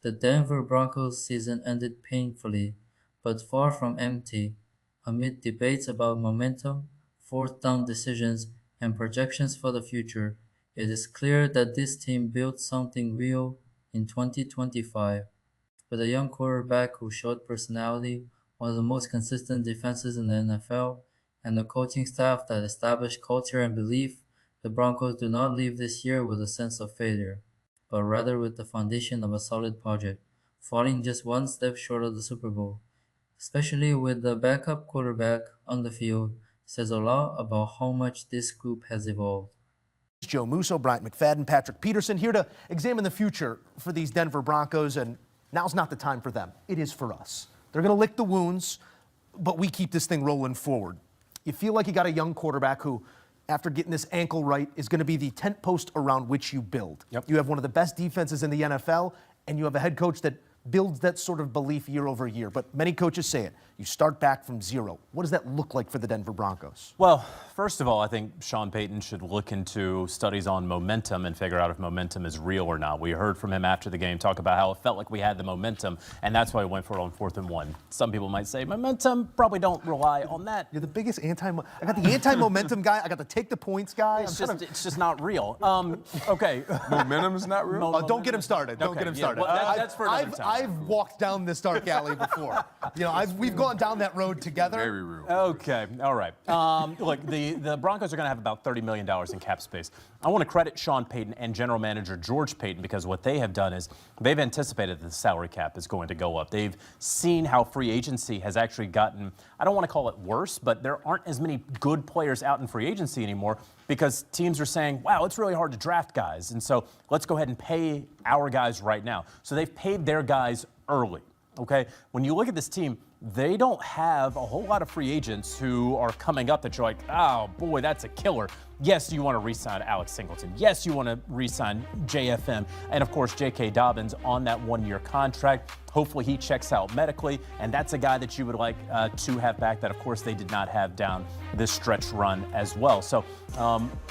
The Denver Broncos season ended painfully, but far from empty. Amid debates about momentum, fourth down decisions, and projections for the future, it is clear that this team built something real in 2025. With a young quarterback who showed personality, one of the most consistent defenses in the NFL, and a coaching staff that established culture and belief, the Broncos do not leave this year with a sense of failure, but rather with the foundation of a solid project, falling just one step short of the Super Bowl. Especially with the backup quarterback on the field, says a lot about how much this group has evolved. Joe Musso, Bryant McFadden, Patrick Peterson here to examine the future for these Denver Broncos, and now's not the time for them. It is for us. They're going to lick the wounds, but we keep this thing rolling forward. You feel like you got a young quarterback who, after getting this ankle right, is going to be the tent post around which you build. Yep. You have one of the best defenses in the NFL, and you have a head coach that builds that sort of belief year over year. But many coaches say it. You start back from zero. What does that look like for the Denver Broncos? Well, first of all, I think Sean Payton should look into studies on momentum and figure out if momentum is real or not. We heard from him after the game talk about how it felt like we had the momentum, and that's why we went for it on 4th and 1. Some people might say momentum, probably don't rely on that. You're the biggest I got the anti-momentum guy. I got the take the points guy. It's just not real. Okay. Momentum is not real? Don't get him started. Don't get him started. Well, that's for another time. I've walked down this dark alley before. We've gone down that road together. Very real. Okay, all right. Look, the Broncos are going to have about $30 million in cap space. I want to credit Sean Payton and general manager George Payton because what they have done is they've anticipated that the salary cap is going to go up. They've seen how free agency has actually gotten, I don't want to call it worse, but there aren't as many good players out in free agency anymore because teams are saying, wow, it's really hard to draft guys. And so let's go ahead and pay our guys right now. So they've paid their guys early. Okay, when you look at this team, they don't have a whole lot of free agents who are coming up that you're like, oh boy, that's a killer. Yes, you want to re-sign Alex Singleton. Yes, you want to re-sign JFM. And of course, J.K. Dobbins on that one-year contract. Hopefully he checks out medically. And that's a guy that you would like to have back that, of course, they did not have down this stretch run as well. So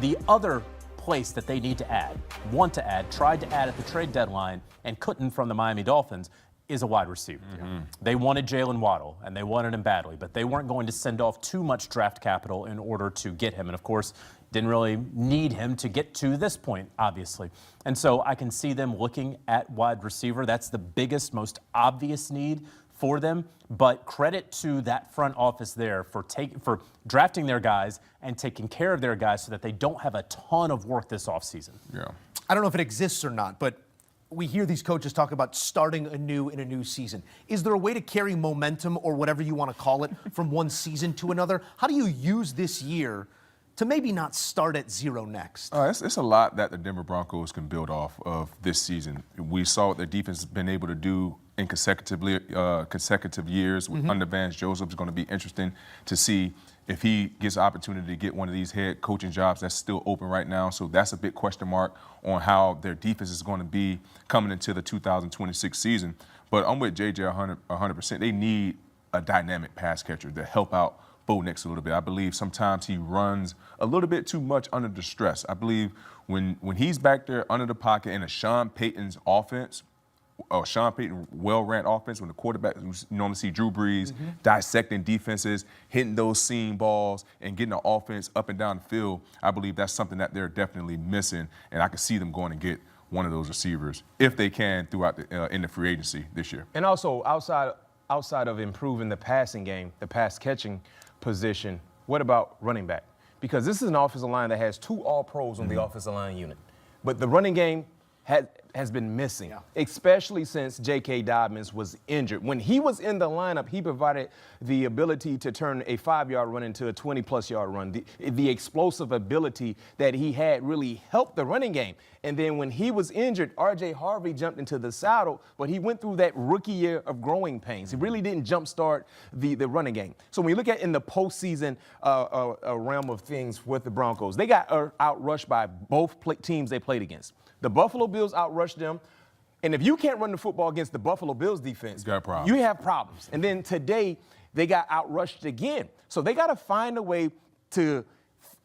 the other place that they need to add, want to add, tried to add at the trade deadline and couldn't from the Miami Dolphins is a wide receiver. Mm-hmm. They wanted Jalen Waddle, and they wanted him badly, but they weren't going to send off too much draft capital in order to get him. And, of course, didn't really need him to get to this point, obviously. And so I can see them looking at wide receiver. That's the biggest, most obvious need for them. But credit to that front office there for drafting their guys and taking care of their guys so that they don't have a ton of work this offseason. Yeah. I don't know if it exists or not, but we hear these coaches talk about starting anew in a new season. Is there a way to carry momentum or whatever you want to call it from one season to another? How do you use this year to maybe not start at zero next? It's a lot that the Denver Broncos can build off of this season. We saw what their defense has been able to do in consecutive years under Vance Joseph. It's going to be interesting to see if he gets the opportunity to get one of these head coaching jobs that's still open right now. So that's a big question mark on how their defense is going to be coming into the 2026 season. But I'm with JJ 100%. They need a dynamic pass catcher to help out Bo Nix a little bit. I believe sometimes he runs a little bit too much under the stress. I believe when he's back there under the pocket in a Sean Payton's offense, or Sean Payton well-ran offense, when the quarterback, you normally see Drew Brees dissecting defenses, hitting those seam balls, and getting the offense up and down the field, I believe that's something that they're definitely missing, and I can see them going to get one of those receivers if they can throughout in the free agency this year. And also, outside of improving the passing game, the pass-catching position, what about running back? Because this is an offensive line that has 2 All-Pros on the offensive line unit. But the running game has been missing, especially since J.K. Dobbins was injured. When he was in the lineup, he provided the ability to turn a 5-yard run into a 20-plus yard run. The explosive ability that he had really helped the running game. And then when he was injured, R.J. Harvey jumped into the saddle, but he went through that rookie year of growing pains. He really didn't jumpstart the running game. So when you look at in the postseason realm of things with the Broncos, they got outrushed by both teams they played against. The Buffalo Bills outrushed them. And if you can't run the football against the Buffalo Bills defense, you have problems. And then today, they got outrushed again. So they got to find a way to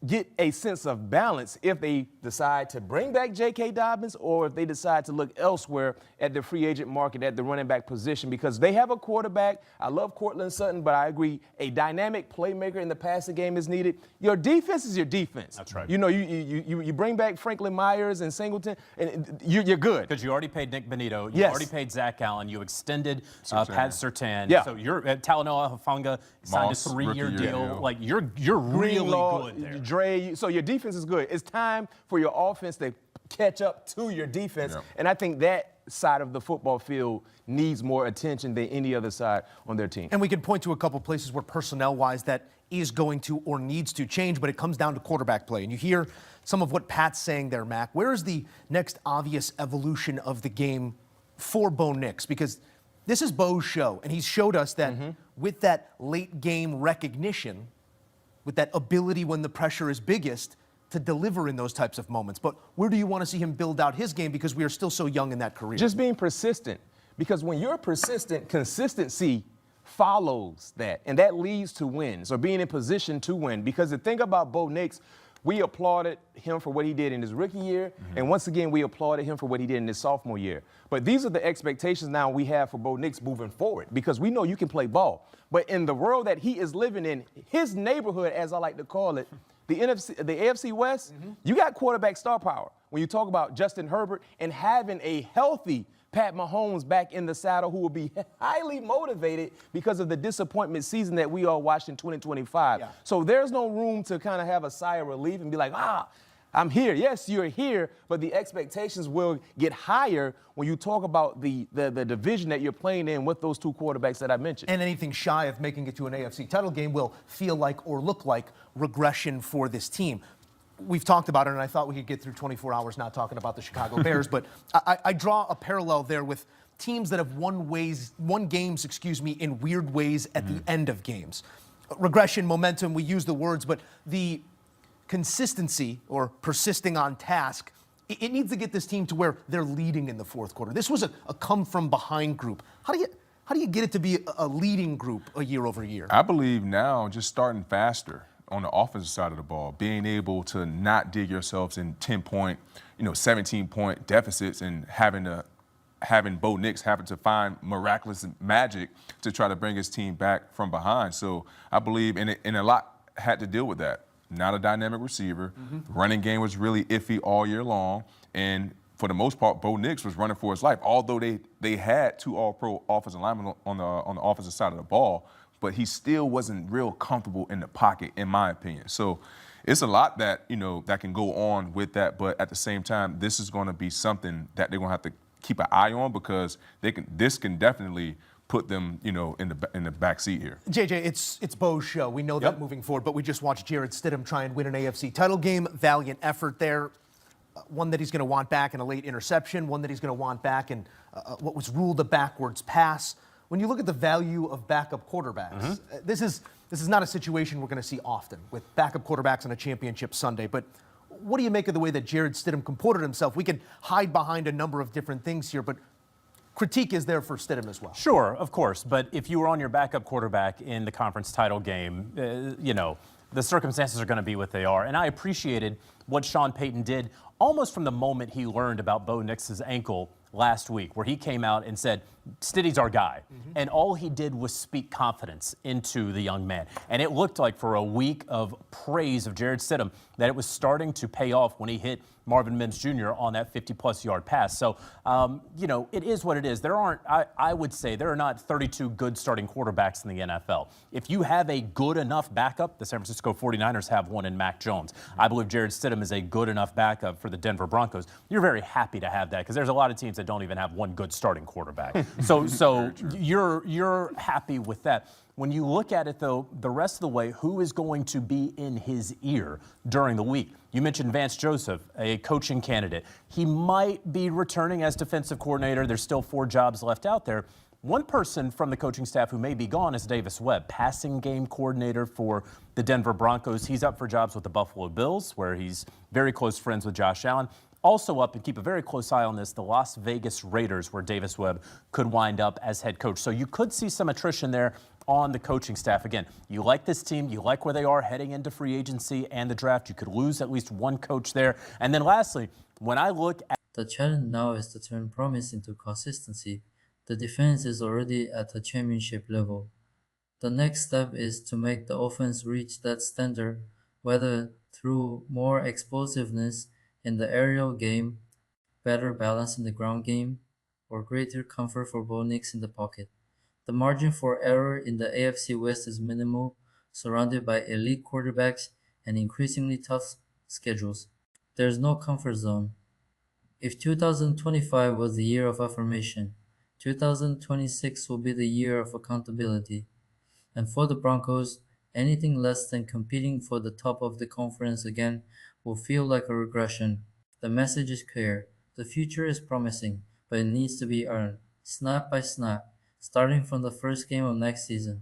get a sense of balance if they decide to bring back J.K. Dobbins or if they decide to look elsewhere at the free agent market at the running back position, because they have a quarterback. I love Cortland Sutton, but I agree a dynamic playmaker in the passing game is needed. Your defense is your defense. That's right. You know, you bring back Franklin Myers and Singleton, and you're good. Because you already paid Nick Benito. You Yes. already paid Zach Allen. You extended Pat Surtain. Yeah. So you're Talanoa Hufanga signed Moss, a 3-year rookie deal. deal. Like you're really Greenlaw, good there. Dre, so your defense is good. It's time for your offense to catch up to your defense. Yep. And I think that side of the football field needs more attention than any other side on their team. And we can point to a couple places where personnel-wise that is going to or needs to change, but it comes down to quarterback play. And you hear some of what Pat's saying there, Mac. Where is the next obvious evolution of the game for Bo Nix? Because this is Bo's show, and he's showed us that with that late game recognition, with that ability when the pressure is biggest to deliver in those types of moments. But where do you want to see him build out his game, because we are still so young in that career? Just being persistent. Because when you're persistent, consistency follows that, and that leads to wins or being in position to win. Because the thing about Bo Nix, we applauded him for what he did in his rookie year, and once again, we applauded him for what he did in his sophomore year. But these are the expectations now we have for Bo Nix moving forward, because we know you can play ball. But in the world that he is living in, his neighborhood, as I like to call it, the AFC West, you got quarterback star power. When you talk about Justin Herbert and having a healthy Pat Mahomes back in the saddle, who will be highly motivated because of the disappointment season that we all watched in 2025. Yeah. So there's no room to kind of have a sigh of relief and be like, I'm here. Yes, you're here, but the expectations will get higher when you talk about the division that you're playing in with those two quarterbacks that I mentioned. And anything shy of making it to an AFC title game will feel like or look like regression for this team. We've talked about it, and I thought we could get through 24 hours not talking about the Chicago Bears, but I draw a parallel there with teams that have won games, in weird ways at the end of games. Regression, momentum, we use the words, but the consistency or persisting on task, it needs to get this team to where they're leading in the fourth quarter. This was a come-from-behind group. How do you get it to be a leading group a year over year? I believe now just starting faster on the offensive side of the ball, being able to not dig yourselves in 10-point, 17-point deficits and having Bo Nix having to find miraculous magic to try to bring his team back from behind. So I believe, and a lot had to deal with that. Not a dynamic receiver. Running game was really iffy all year long. And for the most part, Bo Nix was running for his life, although they had two all-pro offensive linemen on the offensive side of the ball, but he still wasn't real comfortable in the pocket, in my opinion. So it's a lot that, that can go on with that, but at the same time, this is going to be something that they're going to have to keep an eye on, because this can definitely put them, in the back seat here. JJ, it's Bo's show. We know that moving forward, but we just watched Jarrett Stidham try and win an AFC title game. Valiant effort there. One that he's going to want back in a late interception, one that he's going to want back in what was ruled a backwards pass. When you look at the value of backup quarterbacks, this is not a situation we're going to see often with backup quarterbacks on a championship Sunday. But what do you make of the way that Jarrett Stidham comported himself? We can hide behind a number of different things here, but critique is there for Stidham as well. Sure, of course. But if you were on your backup quarterback in the conference title game, the circumstances are going to be what they are. And I appreciated what Sean Payton did almost from the moment he learned about Bo Nix's ankle last week, where he came out and said, Stiddy's our guy. And all he did was speak confidence into the young man. And it looked like for a week of praise of Jarrett Stidham that it was starting to pay off when he hit Marvin Mims Jr. on that 50-plus yard pass. So, it is what it is. I would say there are not 32 good starting quarterbacks in the NFL. If you have a good enough backup, the San Francisco 49ers have one in Mac Jones. I believe Jarrett Stidham is a good enough backup for the Denver Broncos. You're very happy to have that, because there's a lot of teams that don't even have one good starting quarterback. So you're happy with that. When you look at it, though, the rest of the way, who is going to be in his ear during the week? You mentioned Vance Joseph, a coaching candidate. He might be returning as defensive coordinator. There's still 4 jobs left out there. One person from the coaching staff who may be gone is Davis Webb, passing game coordinator for the Denver Broncos. He's up for jobs with the Buffalo Bills, where he's very close friends with Josh Allen. Also up, and keep a very close eye on this, the Las Vegas Raiders, where Davis Webb could wind up as head coach. So you could see some attrition there on the coaching staff. Again, you like this team, you like where they are heading into free agency and the draft. You could lose at least one coach there. And then lastly, when I look at The challenge now is to turn promise into consistency. The defense is already at a championship level. The next step is to make the offense reach that standard, whether through more explosiveness in the aerial game, better balance in the ground game, or greater comfort for Bo Nix in the pocket. The margin for error in the AFC West is minimal, surrounded by elite quarterbacks and increasingly tough schedules. There's no comfort zone. If 2025 was the year of affirmation, 2026 will be the year of accountability. And for the Broncos, anything less than competing for the top of the conference again will feel like a regression. The message is clear. The future is promising, but it needs to be earned, snap by snap, starting from the first game of next season.